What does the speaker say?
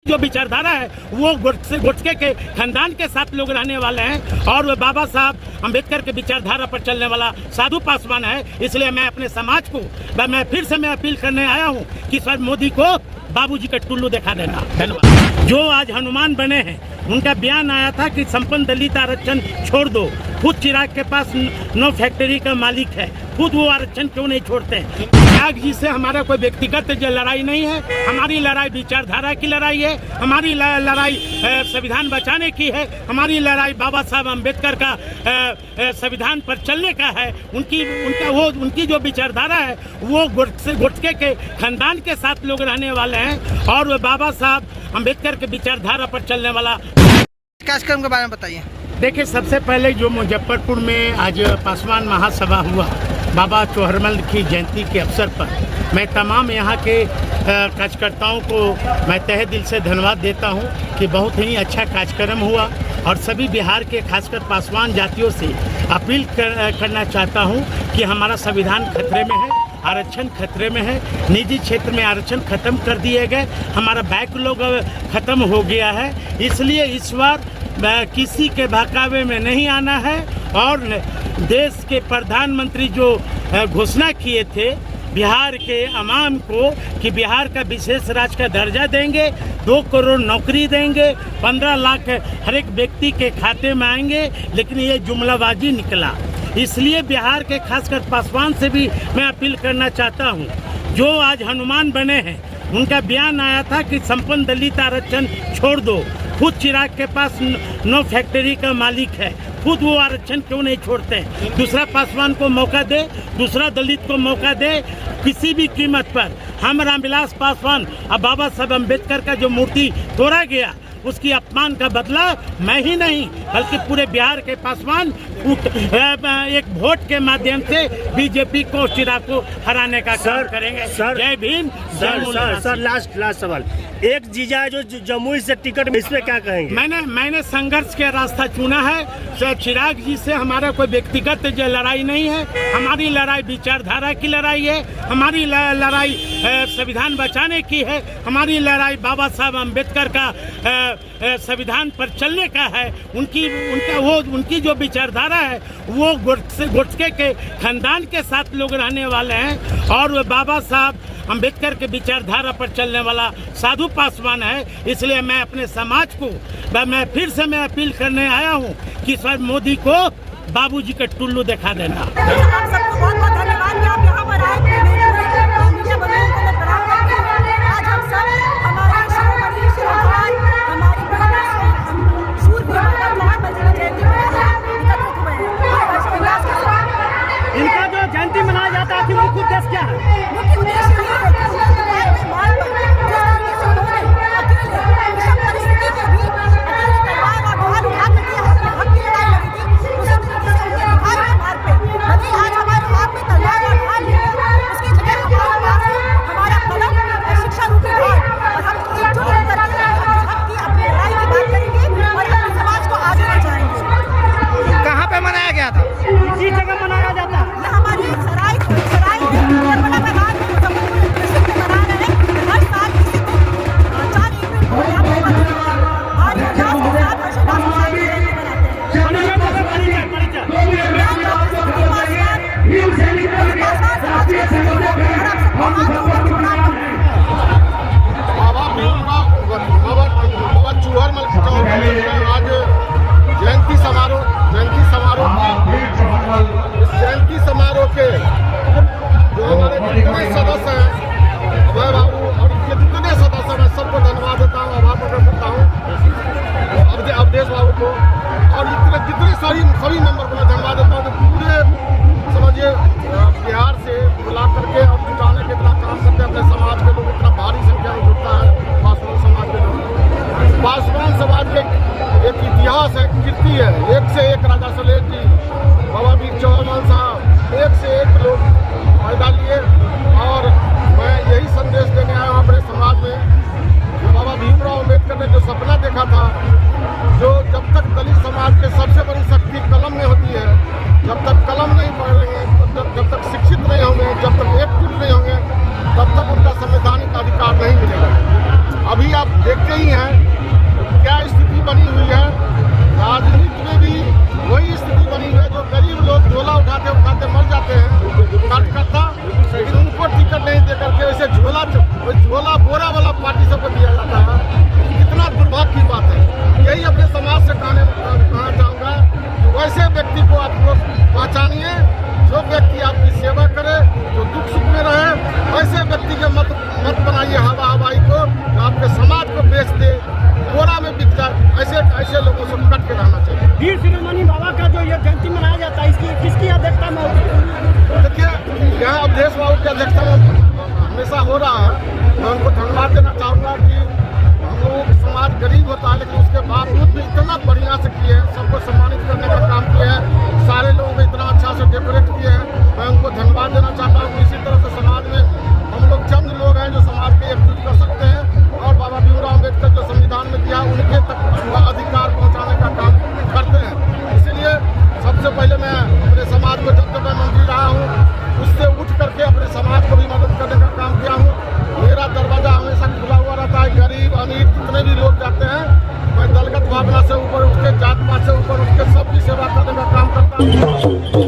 जो विचारधारा है वो गुटके के खानदान के साथ लोग रहने वाले हैं और वो बाबा साहब अम्बेडकर के विचारधारा पर चलने वाला साधु पासवान है। इसलिए मैं अपने समाज को मैं फिर से अपील करने आया हूँ कि सर मोदी को बाबूजी का टुल्लू दिखा देना। धन्यवाद। जो आज हनुमान बने हैं उनका बयान आया था कि संपन्न दलित आरक्षण छोड़ दो। खुद चिराग के पास 9 फैक्ट्री का मालिक है, खुद वो आरक्षण क्यों नहीं छोड़ते हैं? चिराग जी से हमारा कोई व्यक्तिगत लड़ाई नहीं है, हमारी लड़ाई विचारधारा की लड़ाई है, हमारी लड़ाई संविधान बचाने की है, हमारी लड़ाई बाबा साहब अम्बेडकर का संविधान पर चलने का है। उनकी जो विचारधारा है वो गुटके के खानदान के साथ लोग रहने वाले हैं और वो बाबा साहब अम्बेडकर के विचारधारा पर चलने वाला। कार्यक्रम के बारे में बताइए। देखिए, सबसे पहले जो मुजफ्फरपुर में आज पासवान महासभा हुआ बाबा चौहरमल की जयंती के अवसर पर, मैं तमाम यहाँ के कार्यकर्ताओं को मैं तहे दिल से धन्यवाद देता हूँ कि बहुत ही अच्छा कार्यक्रम हुआ और सभी बिहार के खासकर पासवान जातियों से अपील करना चाहता हूँ कि हमारा संविधान खतरे में है, आरक्षण खतरे में है, निजी क्षेत्र में आरक्षण खत्म कर दिए गए, हमारा बैकलॉग खत्म हो गया है। इसलिए इस बार किसी के बहकावे में नहीं आना है और देश के प्रधानमंत्री जो घोषणा किए थे बिहार के अवाम को कि बिहार का विशेष राज्य का दर्जा देंगे, 2 करोड़ नौकरी देंगे, 15 लाख हर एक व्यक्ति के खाते में आएंगे, लेकिन ये जुमलाबाजी निकला। इसलिए बिहार के खासकर पासवान से भी मैं अपील करना चाहता हूँ, जो आज हनुमान बने हैं उनका बयान आया था कि संपन्न दलित आरक्षण छोड़ दो। खुद चिराग के पास 9 फैक्ट्री का मालिक है, खुद वो आरक्षण क्यों नहीं छोड़ते हैं? दूसरा पासवान को मौका दे, दूसरा दलित को मौका दे, किसी भी कीमत पर। हम रामविलास पासवान और बाबा साहब अम्बेडकर का जो मूर्ति तोड़ा गया उसकी अपमान का बदला मैं ही नहीं बल्कि पूरे बिहार के पासवान एक वोट के माध्यम से बीजेपी को चिराग को हराने का काम करेंगे। जय भीम। सर लास्ट सवाल, एक जीजा जो जमुई से टिकट, इस पे क्या कहेंगे? मैंने संघर्ष का रास्ता चुना है। चिराग जी से हमारा कोई व्यक्तिगत लड़ाई नहीं है, हमारी लड़ाई विचारधारा की लड़ाई है, हमारी लड़ाई संविधान बचाने की है, हमारी लड़ाई बाबा साहब अम्बेडकर का संविधान पर चलने का है। उनकी जो विचारधारा है वो गुटके के खानदान के साथ लोग रहने वाले हैं और वो बाबा साहब अम्बेडकर के विचारधारा पर चलने वाला साधु पासवान है। इसलिए मैं अपने समाज को मैं फिर से अपील करने आया हूँ कि सर मोदी को बाबूजी का टुल्लू दिखा देना। इनका जो जयंती मनाया जाता है वो उद्देश्य क्या है? आज हमारे की अध्यक्षता में हमेशा हो रहा है। मैं उनको धन्यवाद देना चाहूँगा कि हम लोग समाज गरीब होता है लेकिन उसके बावजूद भी इतना बढ़िया से किए हैं, सबको सम्मानित करने का काम किया है, सारे लोगों को इतना अच्छा से डेकोरेट किए हैं। मैं उनको धन्यवाद देना चाहता हूँ। इसी तरह से समाज में हम लोग चंद लोग हैं जो समाज के एकजुट कर सकते हैं और बाबा भीमराव अम्बेडकर जो संविधान में दिया उनके तक अधिकार पहुँचाने का काम करते हैं। इसीलिए सबसे पहले मैं अपने समाज को जब मैं मंत्री रहा हूँ उससे उठ करके अपने समाज को भी मदद करने का काम किया हूँ। मेरा दरवाजा हमेशा खुला हुआ रहता है। गरीब अमीर जितने भी लोग जाते हैं मैं दलगत भावना से ऊपर उठ के, जात पात से ऊपर उठ के सबकी सेवा करने का काम करता हूँ।